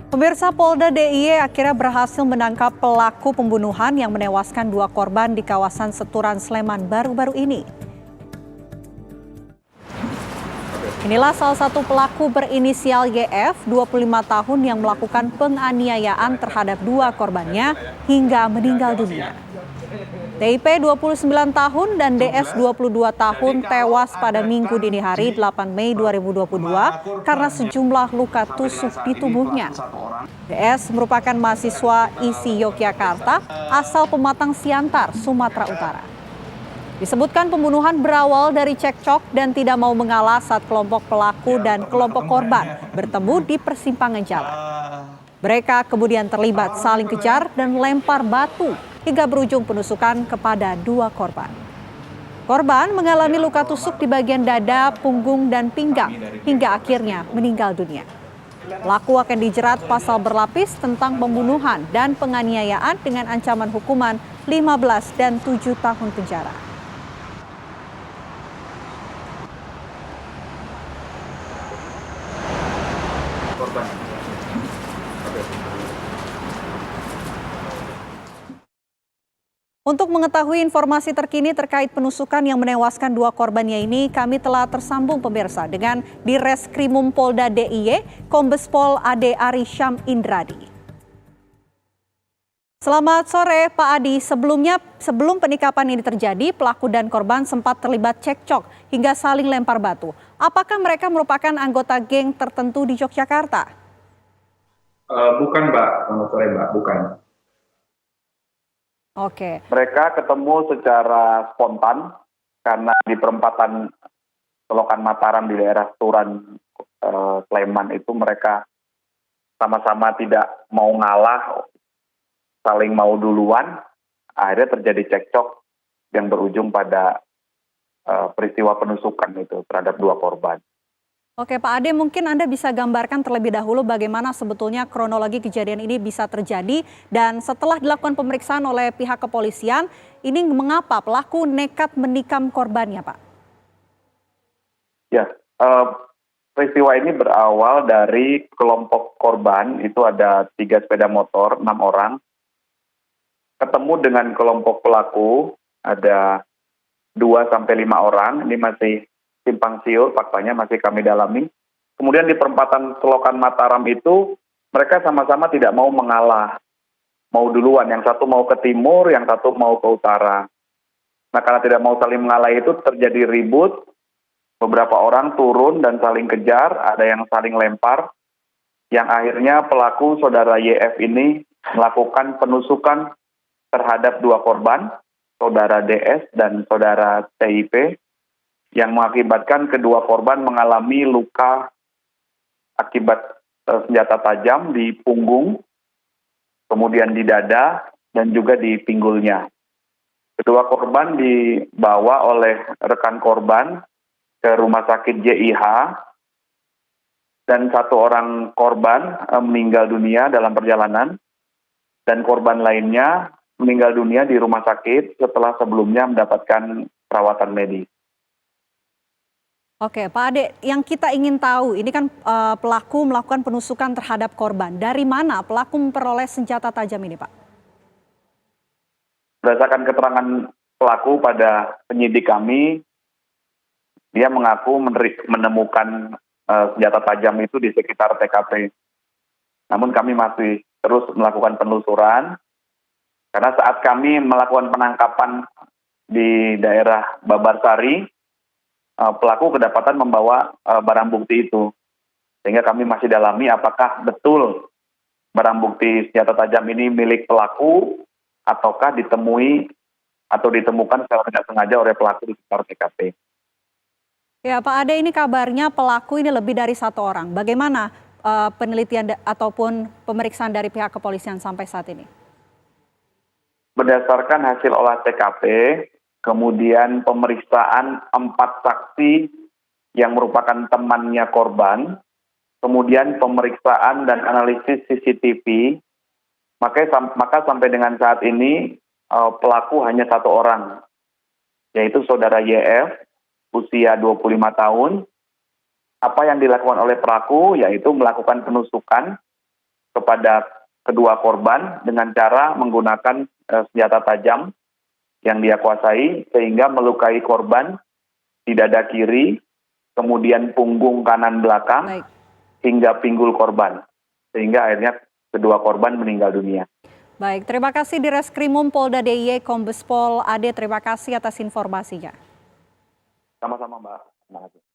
Pemirsa, Polda DIY akhirnya berhasil menangkap pelaku pembunuhan yang menewaskan 2 korban di kawasan Seturan Sleman baru-baru ini. Inilah salah satu pelaku berinisial YF, 25 tahun yang melakukan penganiayaan terhadap 2 korbannya hingga meninggal dunia. TIP 29 tahun dan DS 22 tahun tewas pada Minggu dini hari 8 Mei 2022 karena sejumlah luka tusuk di tubuhnya. DS merupakan mahasiswa ISI Yogyakarta asal Pematang Siantar, Sumatera Utara. Disebutkan pembunuhan berawal dari cekcok dan tidak mau mengalah saat kelompok pelaku dan kelompok korban bertemu di persimpangan jalan. Mereka kemudian terlibat saling kejar dan lempar batu hingga berujung penusukan kepada 2 korban. Korban mengalami luka tusuk di bagian dada, punggung, dan pinggang hingga akhirnya meninggal dunia. Pelaku akan dijerat pasal berlapis tentang pembunuhan dan penganiayaan dengan ancaman hukuman 15 dan 7 tahun penjara. Untuk mengetahui informasi terkini terkait penusukan yang menewaskan 2 korbannya ini, kami telah tersambung pemirsa dengan Direskrimum Polda DIY, Kombes Pol Ade Ari Syam Indradi. Selamat sore Pak Adi, sebelum penikapan ini terjadi, pelaku dan korban sempat terlibat cekcok hingga saling lempar batu. Apakah mereka merupakan anggota geng tertentu di Yogyakarta? Bukan Mbak, selamat sore Mbak, bukan. Oke. Mereka ketemu secara spontan karena di perempatan Selokan Mataram di daerah Turan Sleman itu mereka sama-sama tidak mau ngalah, saling mau duluan, akhirnya terjadi cekcok yang berujung pada peristiwa penusukan itu terhadap 2 korban. Oke Pak Ade, mungkin Anda bisa gambarkan terlebih dahulu bagaimana sebetulnya kronologi kejadian ini bisa terjadi dan setelah dilakukan pemeriksaan oleh pihak kepolisian, ini mengapa pelaku nekat menikam korbannya Pak? Ya, peristiwa ini berawal dari kelompok korban, itu ada 3 sepeda motor, 6 orang, ketemu dengan kelompok pelaku, ada 2-5 orang, ini masih simpang siur, faktanya masih kami dalami. Kemudian di perempatan Selokan Mataram itu, mereka sama-sama tidak mau mengalah, mau duluan, yang satu mau ke timur, yang satu mau ke utara. Nah karena tidak mau saling mengalah itu terjadi ribut, beberapa orang turun dan saling kejar, ada yang saling lempar, yang akhirnya pelaku saudara YF ini melakukan penusukan terhadap 2 korban, saudara DS dan saudara TIP, yang mengakibatkan kedua korban mengalami luka akibat senjata tajam di punggung, kemudian di dada, dan juga di pinggulnya. Kedua korban dibawa oleh rekan korban ke rumah sakit JIH, dan 1 orang korban meninggal dunia dalam perjalanan, dan korban lainnya meninggal dunia di rumah sakit setelah sebelumnya mendapatkan perawatan medis. Oke Pak Ade, yang kita ingin tahu ini kan pelaku melakukan penusukan terhadap korban. Dari mana pelaku memperoleh senjata tajam ini Pak? Berdasarkan keterangan pelaku pada penyidik kami, dia mengaku menemukan senjata tajam itu di sekitar TKP. Namun kami masih terus melakukan penelusuran, karena saat kami melakukan penangkapan di daerah Babarsari, pelaku kedapatan membawa barang bukti itu. Sehingga kami masih dalami apakah betul barang bukti senjata tajam ini milik pelaku ataukah ditemui atau ditemukan secara tidak sengaja oleh pelaku di sekitar TKP. Ya Pak Ade, ini kabarnya pelaku ini lebih dari 1 orang. Bagaimana penelitian ataupun pemeriksaan dari pihak kepolisian sampai saat ini? Berdasarkan hasil olah TKP, kemudian pemeriksaan 4 saksi yang merupakan temannya korban, kemudian pemeriksaan dan analisis CCTV, maka sampai dengan saat ini pelaku hanya 1 orang, yaitu saudara YF, usia 25 tahun. Apa yang dilakukan oleh pelaku yaitu melakukan penusukan kepada kedua korban dengan cara menggunakan senjata tajam yang dia kuasai sehingga melukai korban di dada kiri, kemudian punggung kanan belakang, Baik. hingga pinggul korban. Sehingga akhirnya kedua korban meninggal dunia. Baik, terima kasih Direskrimum Polda DIY Kombes Pol Ade, terima kasih atas informasinya. Sama-sama Mbak. Terima kasih.